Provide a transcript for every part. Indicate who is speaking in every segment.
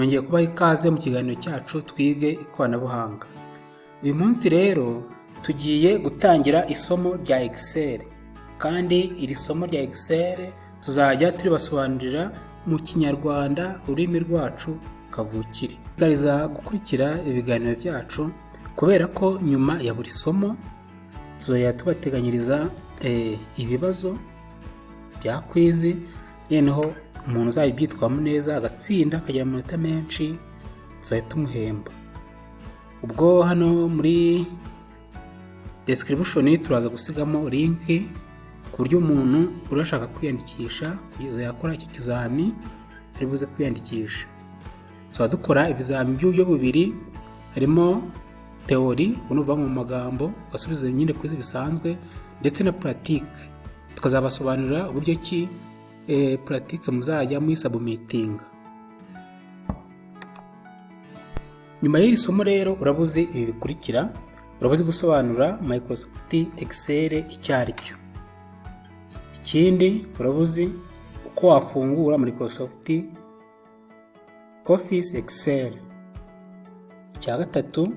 Speaker 1: nongeye kubaha ikaze mu kiganiro cyacu twige ikoranabuhanga. Uyu munsi rero tugiye gutangira isomo rya Excel, kandi iri somo rya Excel tuzajya turibasobanurira mu Kinyarwanda, ururimi rwacu kavukire. Gariza gukurikira ibiganiro byacu kubera ko nyuma ya buri somo tuzajya tubateganyiriza ibibazo bya quiz, noneho umuntu uzayibyitwamo neza agatsinda akagira amanota menshi tuzahita tumuhemba. Ubwo hano muri description turaza gusigamo link ku buryo umuntu urashaka kwiyandikisha kugeza yakora icyo kizami ari buze kwiyandikisha. Tuzaba dukora ibizami by'uburyo bubiri, harimo theory unuva mu magambo ugasubiza nyine kwizi bisanzwe, ndetse na pratique tukazabasobanurira uburyo ki pratique muzajya muri submitting. Nyuma y'iri somo rero urabuze ibi bikurikira. Urabuze gusobanura Microsoft Excel icyo ari cyo. Ikindi urabuze uko wafungura Microsoft Office Excel. Icya gatatu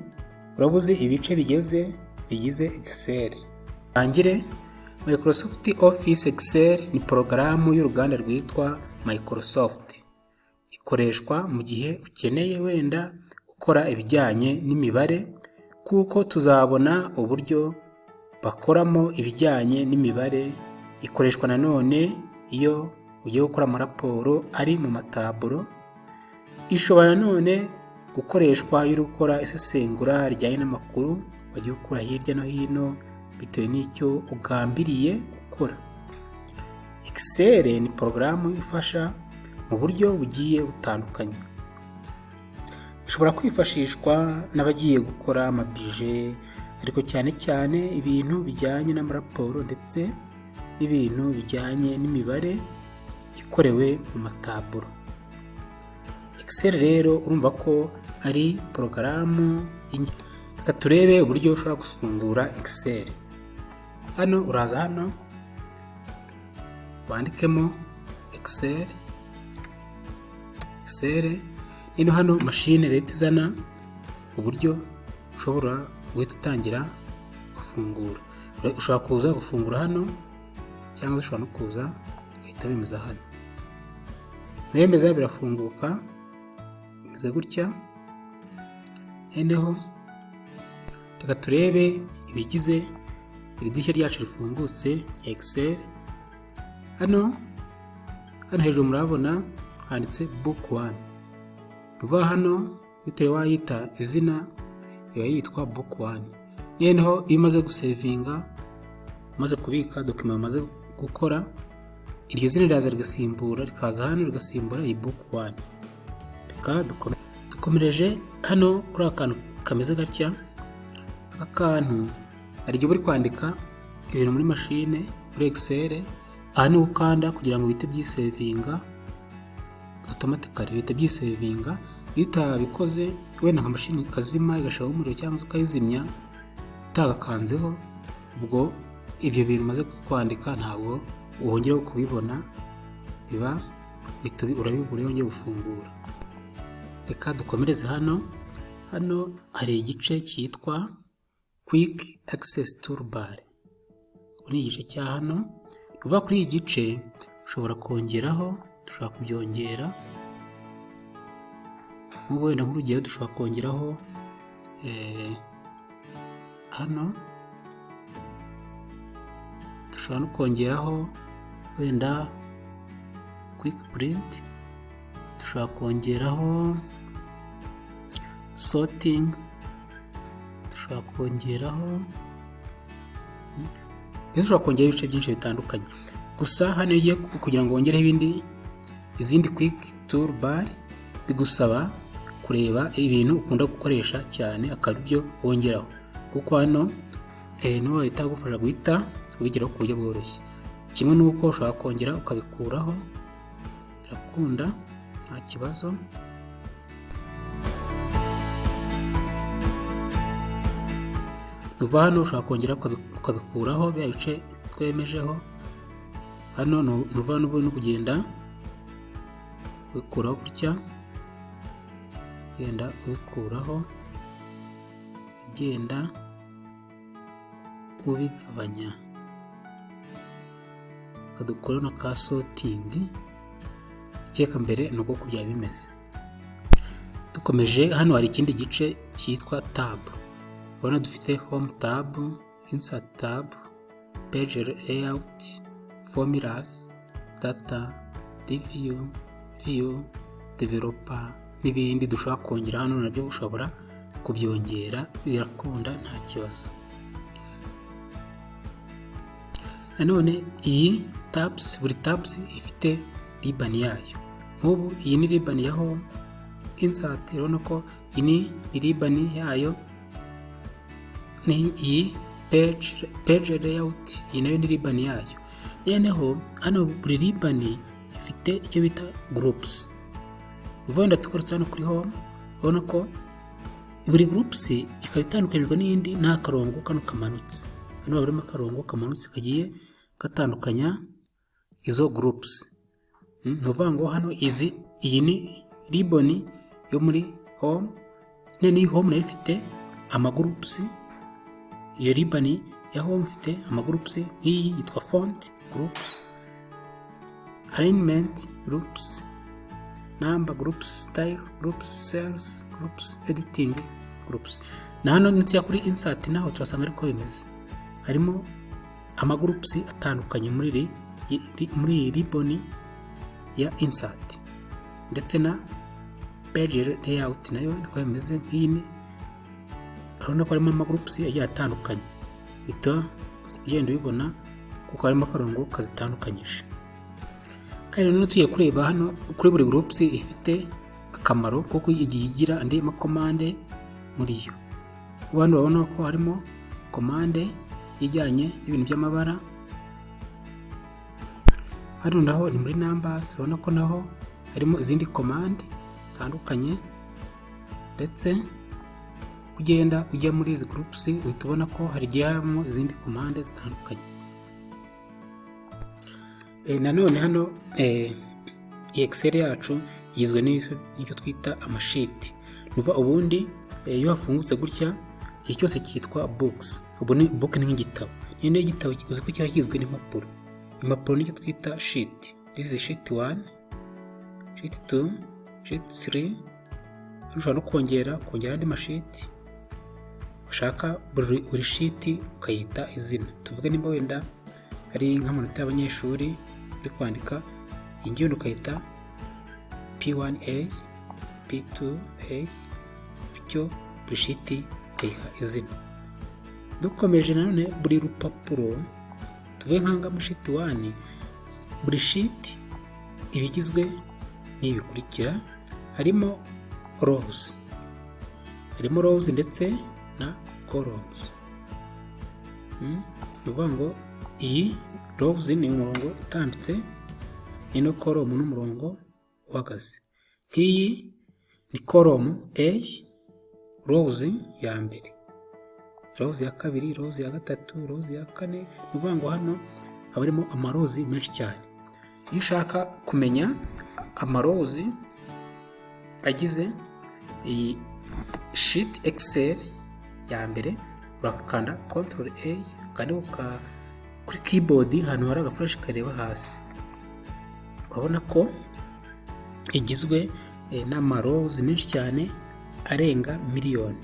Speaker 1: urabuze ibice bigize Excel. Tangire. Microsoft Office Excel ni porogaramu y'uruganda rwitwa Microsoft. Ikoreshwa mu gihe ukeneye wenda gukora ibijyanye n'imibare, kuko tuzabona uburyo bakoramo ibijyanye n'imibare. Ikoreshwa nanone iyo ugiye gukora amaraporo ari mu mataburo. Ishobora nanone gukoreshwa iyo ukora isesengura rijyanye n'amakuru wagiye gukora hirya no hino bitewe n'icyo ugambiriye gukora. Excel ni porogaramu ifasha mu buryo bugiye butandukanye. Ishobora kwifashishwa n'abagiye gukora amabije, ariko cyane cyane ibintu bijyanye n'amaraporo ndetse n'ibintu bijyanye n'imibare ikorewe mu mataburo. Excel rero urumva ko ari porogaramu. Reka turebe uburyo ushobora gufungura Excel. Hano uraza hano wandikemo Excel. Ino hano machine leta izana uburyo ushobora guhita utangira gufungura. Ushobora kuza gufungura hano, cyangwa ushobora no kuza ugahita wemeza hano. Wemeza birafunguka bimeze gutya. Noneho reka turebe ibigize iri dirishya ryacu rifungutse rya Excel. Hano hejuru murabona handitse book 1. Ruva hano bitewe wayita izina iba yitwa book 1. Noneho iyo umaze gusevinga, umaze kubika document umaze gukora, iryo zina riraza rigasimbura, rikaza hano rigasimbura iyi book 1. Reka dukomereje hano kuri akantu kameze gatya. Akantu hari igihe uri kwandika ibintu muri machine muri Excel, aha ni ukanda kugira ngo bihite byisevinga automatically, bihite byisevinga. Iyo utabikoze wenda nka machine ikazima igashiraho umuriro cyangwa ukayizimya utagakanzeho, ubwo ibyo bintu umaze kwandika ntabwo wongera kubibona, biba urabibura iyo ugiye gufungura. Reka dukomereze hano. Hano hari igice cyitwa Quick Access Toolbar. Ni igice cya hano. Uva kuri iyi gice ushobora kongeraho, dushobora kubyongera. Nk'ubu wenda nk'urugero dushobora kongeraho hano, dushobora no kongeraho wenda Quick Print, dushobora kongeraho Sorting, dushobora kongeraho dushobora kongera ibice byinshi bitandukanye. Gusa hano ugiye kugira ngo wongereho izindi quick toolbar, bigusaba kureba ibintu ukunda gukoresha cyane akaba byo wongeraho, kuko hano niho wahita gufasha guhita ubigeraho ku buryo bworoshye. Kimwe n'uko ushobora kongera ukabikuraho, birakunda nta kibazo. Nuva hano ushobora kongera ukabikuraho bya bice twemejeho. Hano nuva no kugenda wikuraho gutya. ugenda ubikuraho, ugenda ubigabanya, ukadukora na ka sorting. Ikeka mbere ni uko byaba bimeze. Dukomeje, hano hari ikindi gice cyitwa tab. Urabona dufite home tab, insert tab, page layout, formulas, data, review, view, developer n'ibindi dushobora kongera hano, nabyo ushobora kubyongera, birakunda nta kibazo. Nanone iyi tabs, buri tabs ifite ribbon yayo. Nk'ubu iyi ni ribbon ya home, insert, urabona ko iyi ni ribbon yayo, ni iyi page layout, iyi nayo ni ribbon yayo. Noneho hano buri ribbon ifite icyo bita groups. Uvanda tukoretse hano kuri home, urabona ko buri groups ikaba itandukanyijwe n'indi nta karongo kano kamanutse. Hano harimo akarongo kamanutse kagiye gatandukanya izo groups. Nuvuga ngo hano iyi ni ribbon yo muri home, nene home nayo ifite ama groups. Iyo ribbon ya home ifite ama groups, nk'iyi yitwa font groups, alignment groups, number groups, style groups, sales groups, editing groups. Na hano nitya kuri insert naho turasanga ariko bimeze. Harimo ama groups atandukanye muri ribbon ya insert, ndetse na page layout nayo niko bimeze. Nk'ini urabona ko harimo ama groups agiye atandukanye, bito ugenda ubibona kuko harimo akarongo kazitandukanyije. Kandi none tugiye kureba hano kuri buri groups ifite akamaro kuko igiye igira andi makomande muri yo. Hano urabona ko harimo komande ijyanye n'ibintu by'amabara. Hano naho ni muri numbers, urabona ko naho harimo izindi komande zitandukanye, ndetse ugenda ujya muri izi groups uhita ubona ko harimo izindi komande zitandukanye. Nanone hano Excel yacu yizwe n'icyo twita amashiti. Nuva ubundi iyo hafungutse gutya iki cyose cyitwa books. Ubu ni book ni nk'igitabo. Niyo igitabo uzi ko cyaba kigizwe n'impapuro. Impapuro nicyo twita sheet. This is sheet 1, sheet 2, sheet 3. Ushobora no kongera andi mashiti. Ushaka buri sheet ukayita izina. Tuvuge nimba wenda ari nk'amanota y'abanyeshuri uri kwandika, ingiyo ukayita P1A, P2A, bityo buri sheet ukayiha izina. Dukomeje nanone buri rupapuro, tuvuge nk'anga mu sheet 1, buri sheet ibigizwe n'ibikurikira. Harimo rows, ndetse na columns. Uvuga ngo iyi rows ni umurongo utambitse, ino column ni umurongo uhagaze. Nk'iyi ni column A, rows ya mbere, rows ya kabiri, rows ya gatatu, rows ya kane. Uvuga ngo hano habarimo ama rows menshi cyane. Iyo ushaka kumenya ama rows agize iyi sheet Excel ya mbere, urakanda Ctrl A, kandi kuri keyboard hano hari agaflash kareba hasi. Urabona ko igizwe n'ama rows menshi cyane arenga miliyoni.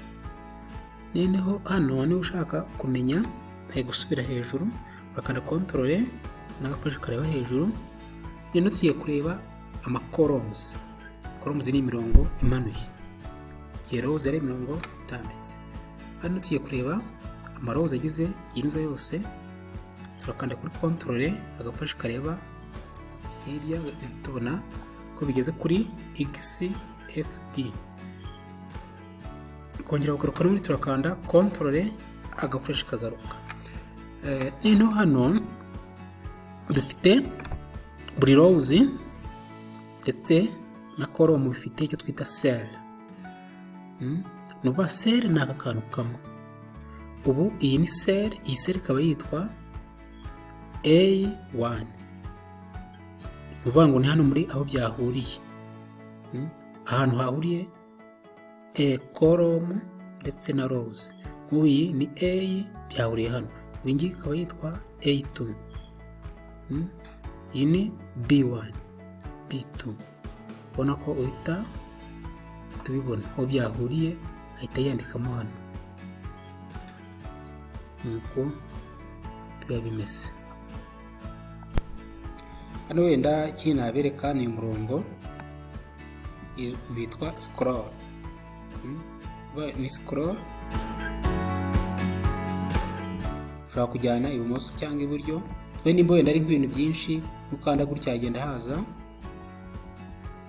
Speaker 1: Noneho hano niba ushaka kumenya gusubira hejuru, urakanda Ctrl A n'agaflash kareba hejuru. Noneho tugiye kureba ama columns. Columns ni imirongo imanuye, rows ari imirongo itambitse. Hano tugiye kureba ama rows agize iyi yose, turakanda kuri Ctrl A, agafashe kareba hirya, tubona ko bigeze kuri XFD. Kongera kugaruka n'ubundi turakanda Ctrl A, agafashe kagaruka. Noneho hano dufite buri rows ndetse na column bifite icyo twita cell. Nuva cell ni aka kantu kamwe. Ubu iyi ni cell, iyi cell ikaba yitwa A1. Nuvuga ngo ni hano muri aho byahuriye. Ahantu hahuriye column ndetse na rows. Nk'ubu iyi ni A byahuriye hano, iyi ngiyi ikaba yitwa A2, iyi ni B1 B2. ubona ko uhita ubibona aho byahuriye, ahita yandikamo hano, nuko biba bimeze. Hano wenda ikindi nabereka ni umurongo witwa scroll. Ni scroll ushobora kujyana ibumoso cyangwa iburyo, nimba wenda ari nk'ibintu byinshi ukanda gutya hagenda haza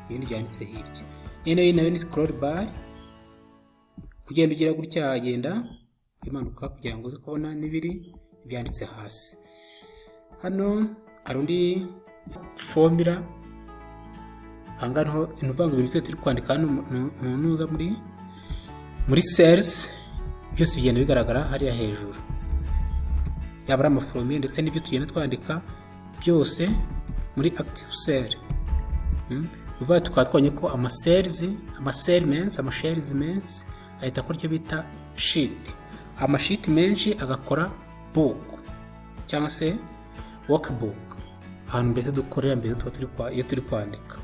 Speaker 1: ibindi byanditse hirya. Iyi nayo ni scroll bar, kugenda ugira gutya hagenda bimanuka kugira ngo uze kubona n'ibiri byanditse hasi. Hano hari undi formula, ahangaho inuvanga ibintu byose turi kwandika hano nuza muri cells byose bigenda bigaragara hariya hejuru, yaba ari amaforomire ndetse n'ibyo tugenda twandika byose muri active cell. Bivuga tukaba twabonye ko amashells menshi ahita akora icyo bita sheet. Amashiti menshi agakora book cyangwa se workbook, ahantu mbese dukorera mbese tuba iyo turi kwandika.